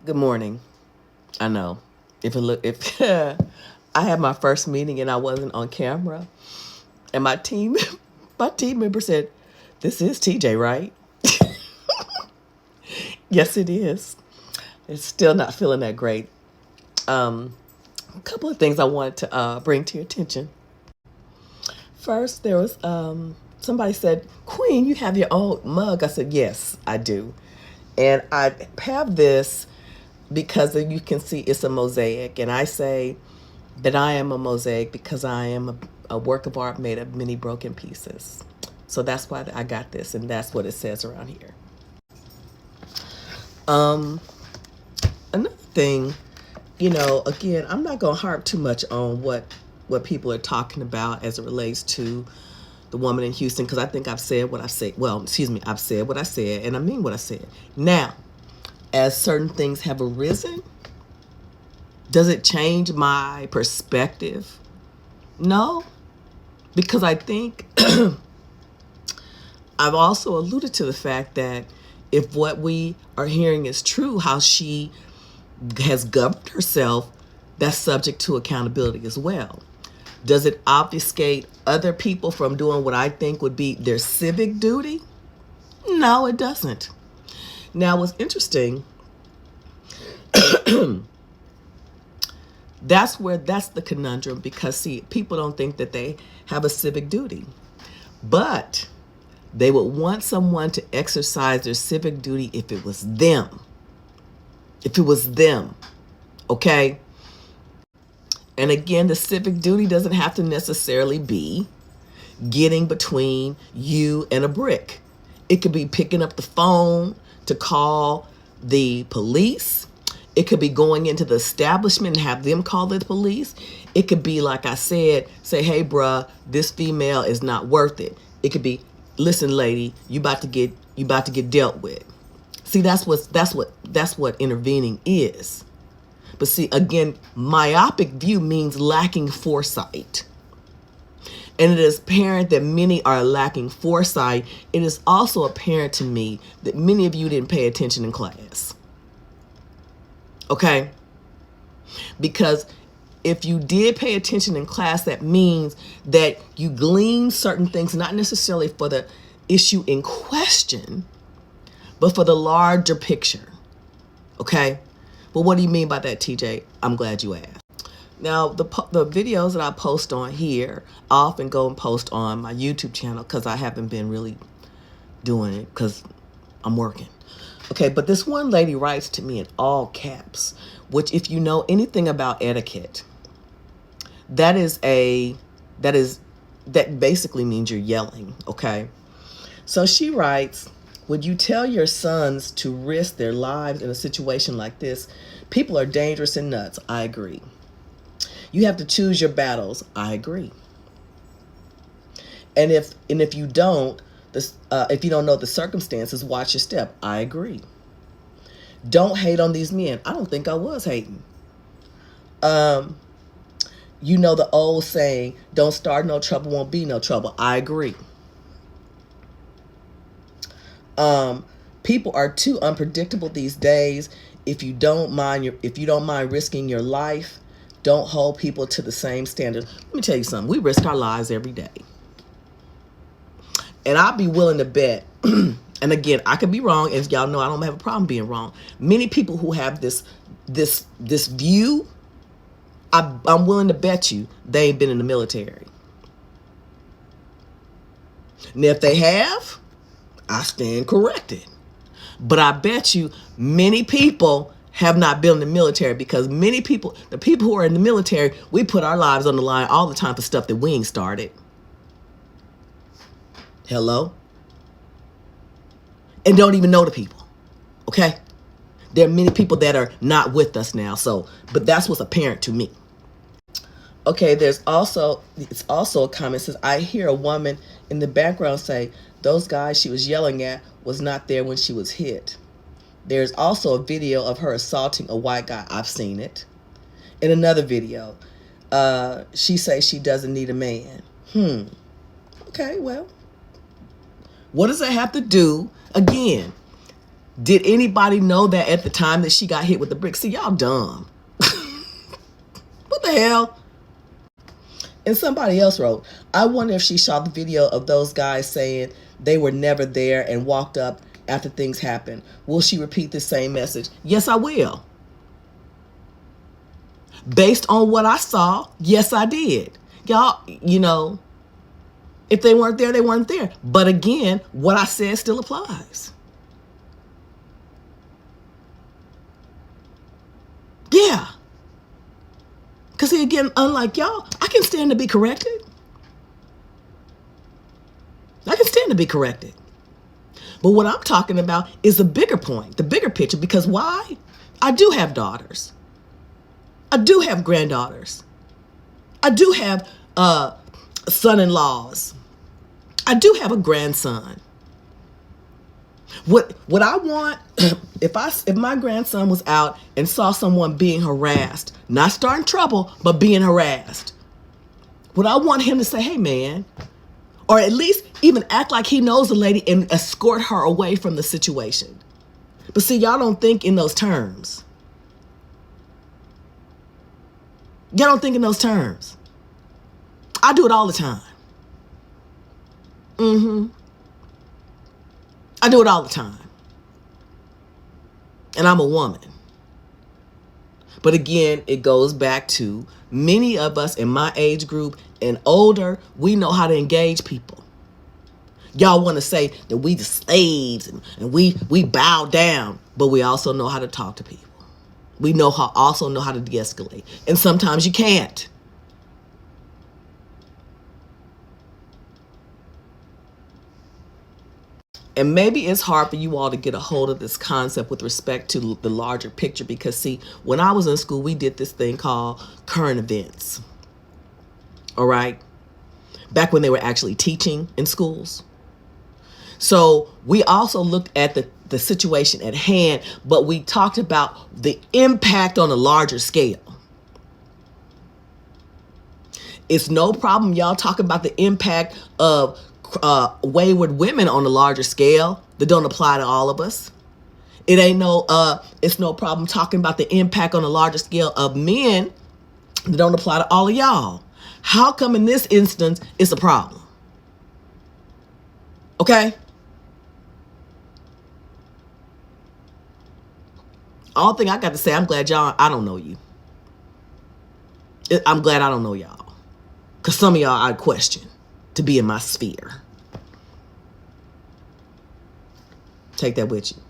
Good morning. I know. If I had my first meeting and I wasn't on camera, and my team my team member said, "This is TJ, right?" Yes, it is. It's still not feeling that great. A couple of things I wanted to bring to your attention. First, there was somebody said, "Queen, you have your own mug." I said, "Yes, I do," and I have this because you can see it's a mosaic, and I say that I am a mosaic because I am a work of art made of many broken pieces. So that's why I got this, and that's what it says around here. Um, Another thing, again, I'm not going to harp too much on what people are talking about as it relates to the woman in Houston, because I think I've said what I said. Well, excuse me, I've said what I said, and I mean what I said. Now, as certain things have arisen, does it change my perspective? No, because I think I've also alluded to the fact that if what we are hearing is true, how she has governed herself, that's subject to accountability as well. Does it obfuscate other people from doing what I think would be their civic duty? No, it doesn't. Now, what's interesting, that's the conundrum, because see, people don't think that they have a civic duty, but they would want someone to exercise their civic duty if it was them. If it was them, okay? And again, the civic duty doesn't have to necessarily be getting between you and a brick. It could be picking up the phone to call the police. It could be going into the establishment and have them call the police. It could be, like I said, say, "Hey, bruh, this female is not worth it." It could be, "Listen, lady, you about to get dealt with." See, that's what intervening is. But see, again, myopic view means lacking foresight. And it is apparent that many are lacking foresight. It is also apparent to me that many of you didn't pay attention in class. Okay? Because if you did pay attention in class, that means that you gleaned certain things, not necessarily for the issue in question, but for the larger picture. Okay? Well, what do you mean by that, TJ? I'm glad you asked. Now, the videos that I post on here, I often go and post on my YouTube channel because I haven't been really doing it because I'm working. Okay, but this one lady writes to me in all caps, which, if you know anything about etiquette, that basically means you're yelling, okay? So she writes, "Would you tell your sons to risk their lives in a situation like this? People are dangerous and nuts." I agree. You have to choose your battles. I agree. And if you don't, if you don't know the circumstances, watch your step. I agree. Don't hate on these men. I don't think I was hating. You know the old saying, "Don't start no trouble, won't be no trouble." I agree. People are too unpredictable these days. If you don't mind risking your life, don't hold people to the same standard. Let me tell you something. We risk our lives every day. And I'll be willing to bet, and again, I could be wrong, as y'all know I don't have a problem being wrong. Many people who have this view, I'm willing to bet you they ain't been in the military. And if they have, I stand corrected. But I bet you many people have not been in the military, because many people, the people who are in the military, we put our lives on the line all the time for stuff that we ain't started. Hello? And don't even know the people. Okay? There are many people that are not with us now. But that's what's apparent to me. Okay, it's also a comment that says, "I hear a woman in the background say those guys she was yelling at was not there when she was hit." There's also a video of her assaulting a white guy. I've seen it. In another video, she says she doesn't need a man. Okay, well, what does that have to do? Again, Did anybody know that at the time that she got hit with the brick? See, y'all dumb. What the hell? And somebody else wrote, I wonder if she saw the video of those guys saying they were never there and walked up after things happened. Will she repeat the same message? Yes, I will. Based on what I saw, yes, I did. Y'all, if they weren't there, they weren't there. But again, what I said still applies. Yeah. Because again, unlike y'all, I can stand to be corrected. I can stand to be corrected. But what I'm talking about is the bigger point, the bigger picture. Because why? I do have daughters. I do have granddaughters. I do have son-in-laws. I do have a grandson. What I want, if my grandson was out and saw someone being harassed, not starting trouble, but being harassed, would I want him to say, hey man, or at least even act like he knows the lady and escort her away from the situation? But see, y'all don't think in those terms. Y'all don't think in those terms. I do it all the time. I do it all the time. And I'm a woman. But again, it goes back to many of us in my age group and older, we know how to engage people. Y'all want to say that we the slaves and we bow down, but we also know how to talk to people. We also know how to de-escalate. And sometimes you can't. And maybe it's hard for you all to get a hold of this concept with respect to the larger picture because, see, when I was in school, we did this thing called current events. All right? Back when they were actually teaching in schools. So we also looked at the situation at hand, but we talked about the impact on a larger scale. It's no problem y'all talking about the impact of wayward women on a larger scale that don't apply to all of us. It's no problem talking about the impact on a larger scale of men that don't apply to all of y'all. How come in this instance it's a problem? Okay? All thing I got to say, I'm glad I don't know you. I'm glad I don't know y'all. Because some of y'all I'd question to be in my sphere. Take that with you.